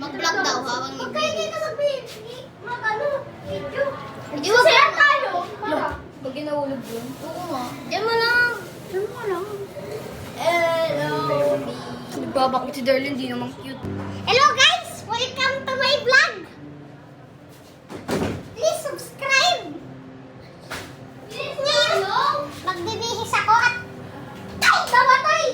Mag-vlog daw habang Huwag kayo dito video. Hindi mo Masaya tayo. Pag ginahulog yun. Oo nga. Diyan mo lang. Diyan mo lang. Hello. Nagbabakit si Darlene, di naman cute. Hello guys! Welcome to my vlog! Please subscribe! Ngayon, magbibihis ako at ay! Namatay!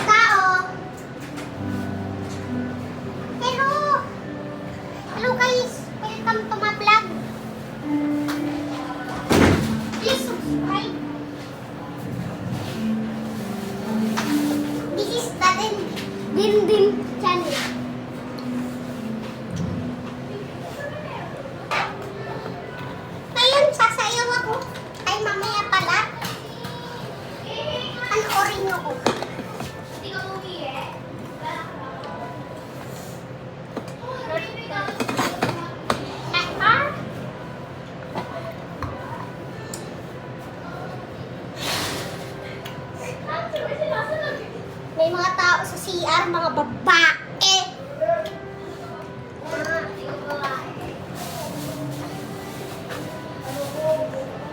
Tao! Hello guys! Welcome to my vlog! Please subscribe! This is the Din channel. Ngayon, sasayaw ako. Ay, mamaya pala. Panoorin niyo ko. May mga tao sa CR, mga babae.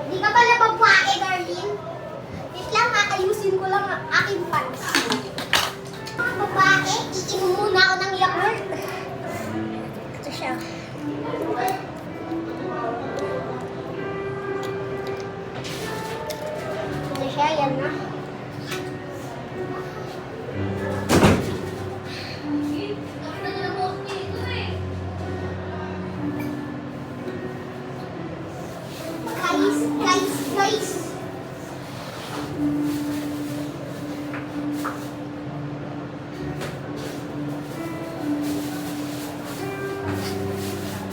Di ka pala babae, darling. Wait lang, ayusin ko lang ang aking pants. Mga babae, iinom muna ako ng Yakult. Ito siya. Ito siya, yan na. Guys.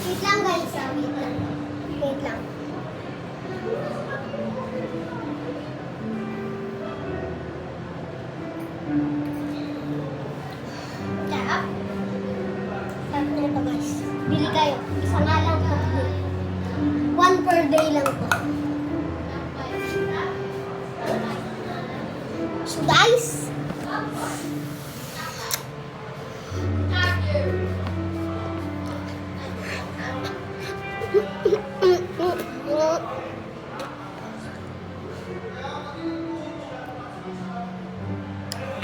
Wait lang guys, wait lang. Wait lang. Tap. Tap na ito guys. Bili kayo. Isa nga lang ito. 1 per day lang to. So guys,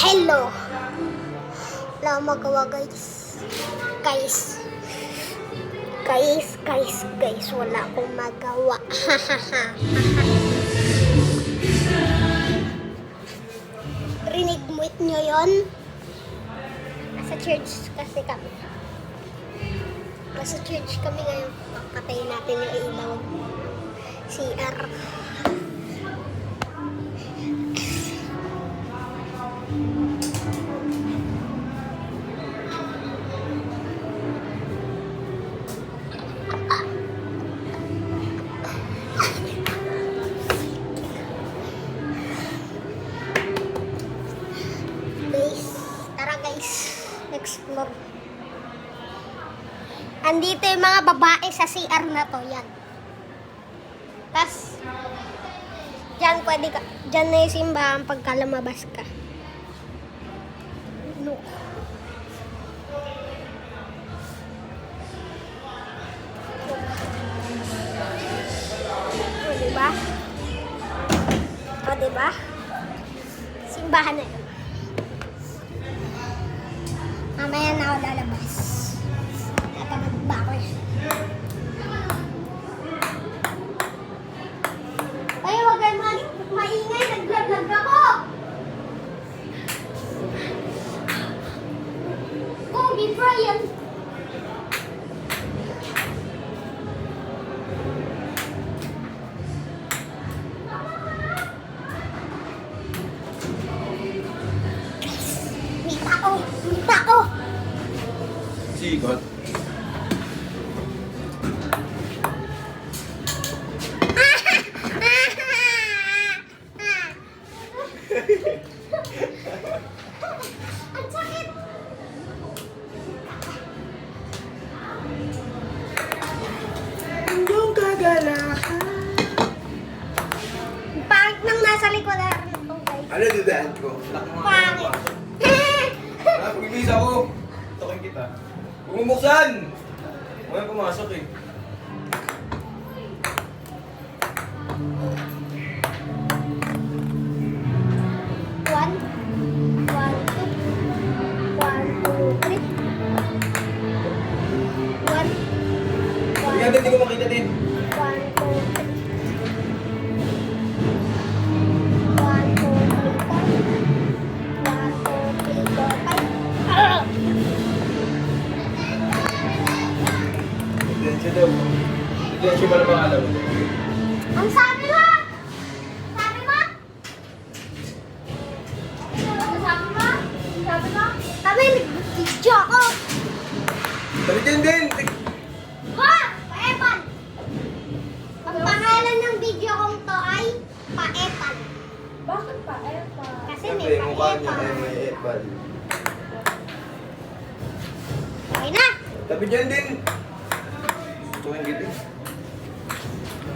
hello. Wala akong magawa guys. Guys, wala akong magawa. Rinig mo nyo yun? Nasa church kasi kami. Nasa church kami ngayon. Patayin natin yung ilaw. CR. Explore. Andito yung mga babae sa CR na to, yan. Tas, dyan pwede ka, dyan na yung simbahan pagka lumabas ka. No. O, diba? O, diba? Simbahan na yun. Mamaya na ako lalabas. Tatamad ba ako eh. Ay, huwag kayo maingay. Nag-vlog ako. Kobe Bryant. May tao. Ano dadaan ko? Lock mo nga. Pangit. Pag-ilis ako. Tokin kita. Huwag mo buksan! Huwag pumasok eh. One, two, 1, 2, 3. One, Hindi hindi ko makita din. 1, 2, 3. 1, 2, 3, 4. 1, 2, 3, 4, 5. Densya daw. Densya pala pangalan. Ang sabi mo? Sabi mo? Sabi mo? Sabi mo? Sabi, nag-video ako. Sabi dyan din! Ha? Paepan. Ang pangalan ng video kong to ay Paepan. Bakit pa? Epan. Kasi Siyempre, may mukha niya ay Paepan. may epal. Okay na. Sabi dyan din! Tuwing gitu.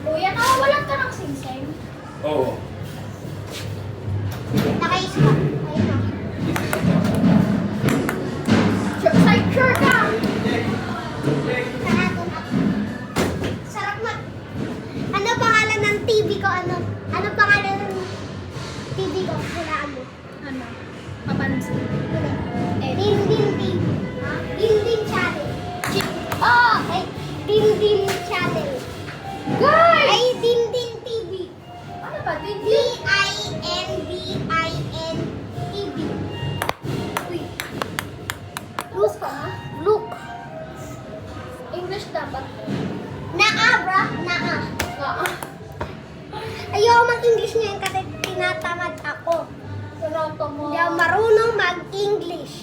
Kuya, nakawalan ka ng singsing. Oo. Nakaisip. Ayun na. Sure ka. Sarap mag... Ano pangalan ng TV ko? Ano pangalan ng TV ko? Hulaan mo. Ano? Papansin. Dindin TV. Ha? Dindin Channel. Oh! Ay, Dindin Channel. Guys! Ay, Dindin TV. Ano ba? D-I-N-D-I-N TV. Uy. Look. Look. English dapat. Naa, bra. Naa. Ayoko mag-English ngayon kasi tinatamad ako. Sarap mo. Hindi ako marunong mag-English.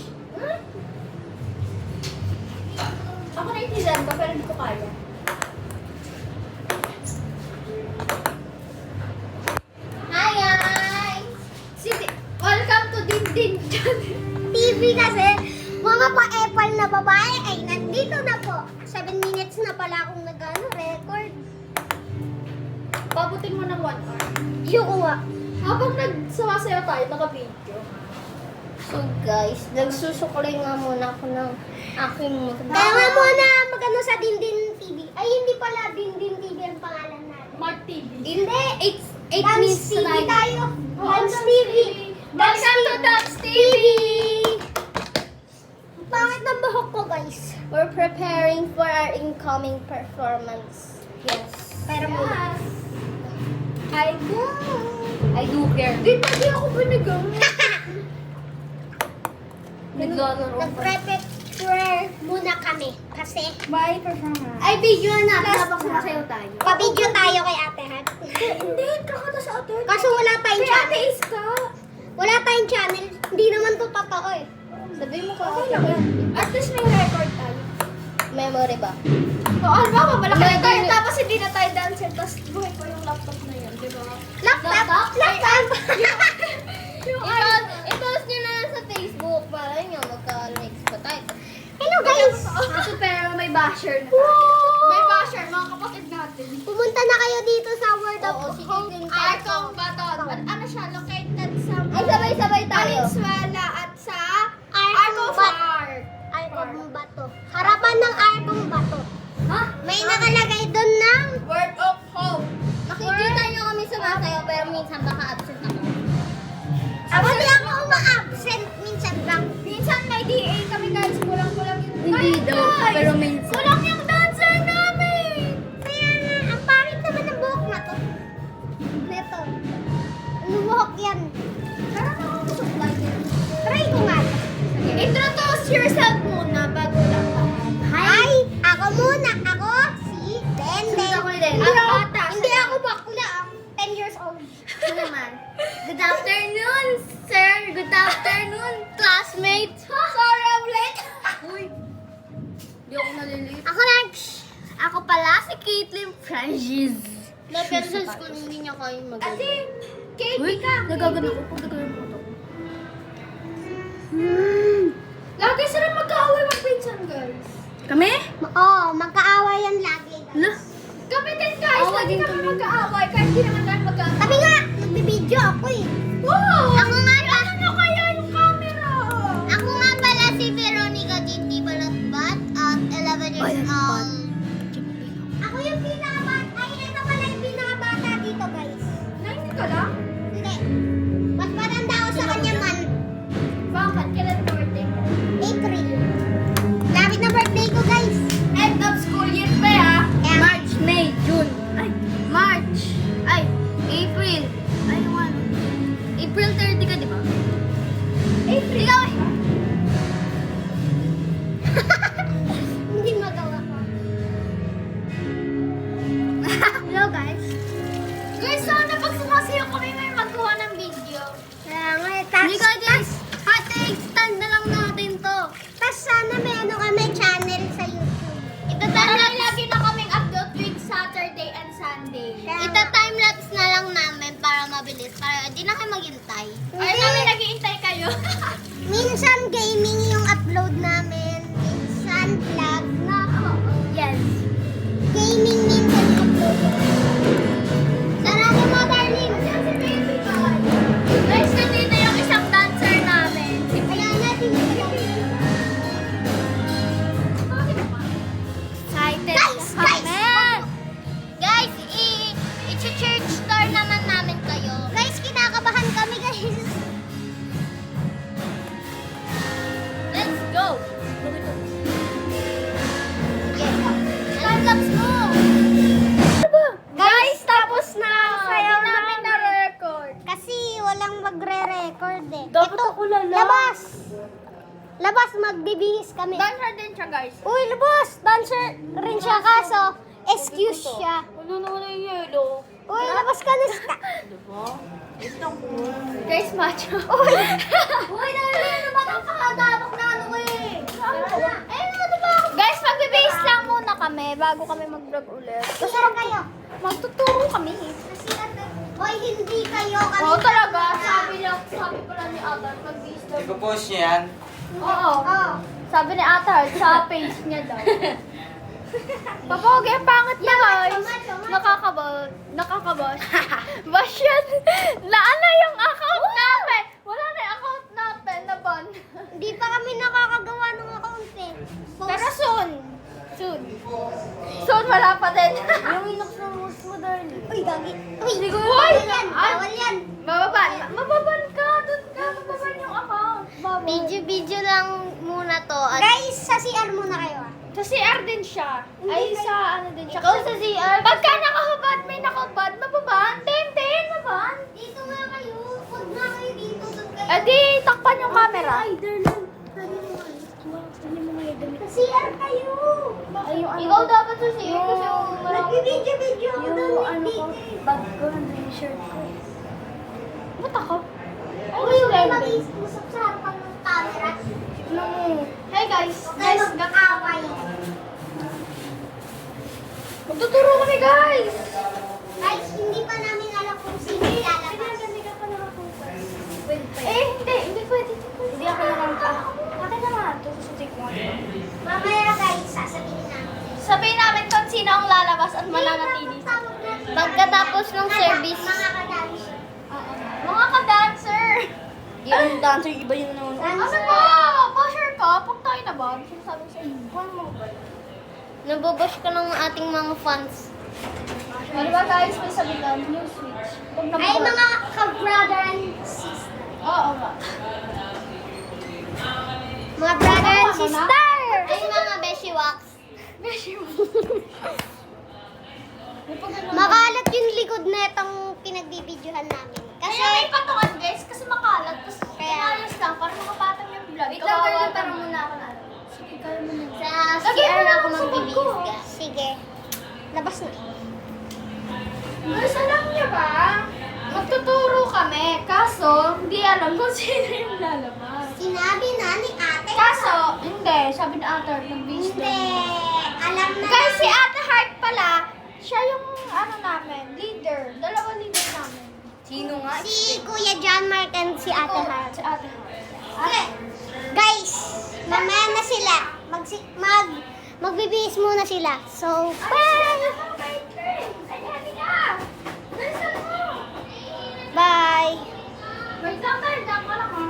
Ako naintindihan ko pero hindi ko kaya. Hi, guys! Welcome to Dindin Channel. TV kasi, mga pa-epal na babae ay nandito na po. 7 minutes na pala akong record. Pabutin mo ng 1 hour. Yung nga. Habang nagsasayaw tayo, naka-video. So guys, nagsusuklay nga muna ako ng aking kaya nga muna magano sa Dindin TV. Ay, hindi pala Dindin TV ang pangalan natin. Mark TV. Hindi, Eight Dance minutes TV na tayo. Oo, Dance Dance TV. Welcome to Dance TV! Ang pangit ng buhok ko, guys. We're preparing for our incoming performance. Yes. Pero muna. I do. I do care. Di ba di ako binigang? Naglalaro pa. Nag-prepare muna kami. Kasi, Bye, performance. ay, video na natin. Habang sumasayaw tayo. Pa-video tayo kay Ate Hat. Hindi, kakata sa ate. Kaso wala tayong Kaya ate channel. is ka. Wala tayong channel. Hindi naman to totoo eh. Sabi mo ka. Okay lang yan. At least may record tayo. Memory ba? Oo, ano ba? Malaki May tayo. din- Tapos hindi na tayo dancer. Tapos buhay ko yung laptop na yan. Di ba? Laptop? Laptop? I-post nyo na lang sa Facebook. Para nyo magka-likes pa tayo. Hello guys! Kaso pero may basher na. Wow! May basher, mga kapatid natin. Pumunta na kayo dito sa World of Oo, sige Hope. din. Arkong Baton. Ano siya? Located sa Ay, sabay-sabay tayo. Valenzuela at sa Arkong Arco Bato. Park. Arkong Bato. Harapan ng Arkong Bato. Ha? May nakalagay doon ng... Word of Hope. Nakikita nyo kami sumasayaw pero minsan baka absent ako. Hindi ako uma-absent minsan lang. Minsan may DA kami guys. Kulang-kulang yung... Hindi Ay, daw, guys! pero minsan. Kulang yung dancer namin! Kaya nga, ang pangit naman ng buhok na to. Neto. Ano buhok yan? Parang ako supply din. Try ko nga. Introduce yourself muna bago lang lahat. Hi! Ako muna. Ako si Denden. Sino ako ni Denden? Hindi Ang ako, bata. hindi ako bakla. 10 years old. Ano naman? Good afternoon, sir. Good afternoon, classmates. Sorry, I'm late. Uy. Di ako nalilate. Ako pala si Caitlyn Francis. Nag-pencils ko, hindi niya kayo Ate, Katie ka. Nagagano ko pag nagagano ko to. Lagi sila magkaaway magpinsan, guys. Kami? Oo, magkaaway yan lagi. Kami din, guys. Lagi kami magkaaway. Kahit hindi naman tayo magkaaway. Sabi nga, nagbibideo ako eh. Wow! Ako Ako yung pinakabata. Ay, ito pala yung pinakabata dito, guys. 9 ka lang? Hindi. Mas matanda ako sa kanya man. Bakit? Kailan birthday? April. Lapit na birthday ko, guys. End of school year pa ah. Yeah. March, May, June. Ay, March. Ay, April. Ay, ano? April 30 ka, di ba? April. Ikaw eh. Hindi magawa ko. Hello, guys. Guys, sana pag sumasayaw kami may magkuha ng video. Kaya nga, Hindi ka, guys. Ate, extend na lang natin to. tas sana may ano kami channel sa YouTube. Ita-timelapse lagi na kaming upload week Saturday and Sunday. Ita-timelapse na lang namin para mabilis. Para di na kayo maghintay. Ay, namin nag-iintay kayo. Minsan gaming yung upload namin. Minsan vlog na. Yes. Gaming minsan yung upload. Sarado mo, darling. Guys, nandito yung isang dancer namin. Kaya natin yung Excited Guys, na guys! kami. Guys, i-church star naman namin kayo. Guys, kinakabahan kami, guys. Let's go. Timelapse mo. Guys, tapos na. Sayaw Hindi namin namin. na-record. Kasi walang magre-record eh. Dapat Ito, ako lala. labas. Labas, magbibihis kami. Dancer din siya, guys. Uy, labas. Dancer rin siya kaso. Excuse siya. Ano na wala yung yellow? Uy, labas ka na. Diba? Guys, macho. Uy! Uy, dali, ano ba itong pakadabak na ano ko eh? Guys, magbe-base lang muna kami bago kami mag-vlog ulit. Masarap kayo. Magtuturo kami. Kasi ano, hoy, hindi kayo kami. Oo talaga, sabi ko lang ni Atar, mag-base daw. Ipo-post niya yan. Oo. Oo. Sabi ni Atar, sa page niya daw. Papogi, ang pangit na guys. macho. Nakakabash. Bash yan. Naano yung account namin? Wala na yung account natin na ban. Hindi pa kami nakakagawa ng account eh. Pero soon. Soon, wala pa din. Yung inox ng mouse mo, darling. Uy, gagi. Uy, Uy! bawal yan. Bawal yan. Mababan ka. Doon ka. Mababan yung account. Bawal. Video lang muna to. Guys, sa CR muna kayo ah. Sa CR din siya. Ay, Hindi sa ano din siya. Ikaw sa CR. Pagka nakahubad, may nakahubad, mababan. Ten, mababan. Dito nga kayo. Huwag na kayo dito. Doon kayo. Eh di, takpan yung camera. Sa CR kayo. Ikaw dapat sa CR kasi yung Nagbibidyo ako doon. bag ko, nandun yung shirt ko. Ba't ako? Uy, huwag mag-iusap sa harapan ng camera. Hey guys, Guys, magkakaway. magtuturo kami guys. Guys, hindi pa namin alam kung sino lalabas. Hindi pwede. Hindi ako naman pa. Bakit naman? Tutusutik mo. Mamaya guys, sasabihin namin. Sabihin namin kung sino ang lalabas at mananatili. Pagkatapos ng service. Mga kadami. Mga ka-dancer! Yung dancer, iba yun naman. Ano ba? Basher ka? Pag tayo na ba? Sinasabi ko sa iyo. Paano mo ba? Nababash ka ng ating mga fans. Ano ba guys? May sabi ka, new switch. Pag Ay, nabuhat- mga ka-brother and sister. Oo nga. Mga brother and Ako na? sister! Ay, mga beshi wax. Makalat yung likod na itong pinagbibidyohan namin. Kasi, Kaya may patungan guys kasi makalat. Tapos Kaya- ayos lang para makapatang yung vlog. Wait lang, girl, parang muna ako na. Sige, kaya mo na. sa Lagyan mo CR lang ako sa bag magbibihis ko. ka. Sige. Labas na. Guys, alam niyo ba? Magtuturo kami. Kaso, hindi alam kung sino yung lalabas. Sinabi na ni ate. Kaso, hindi. Sabi ni Ate, nag-base Hindi. Alam na. Guys, si Ate Heart pala, siya yung ano namin, leader. Dalawa leader namin. Sino nga? Si Kuya John Mark and si Ate Oh, Har. si Ate Heart. Okay. Guys, mamaya na sila. Magbibihis muna sila. So, bye! Bye! Wait lang, tayo. Diyan ka lang ha.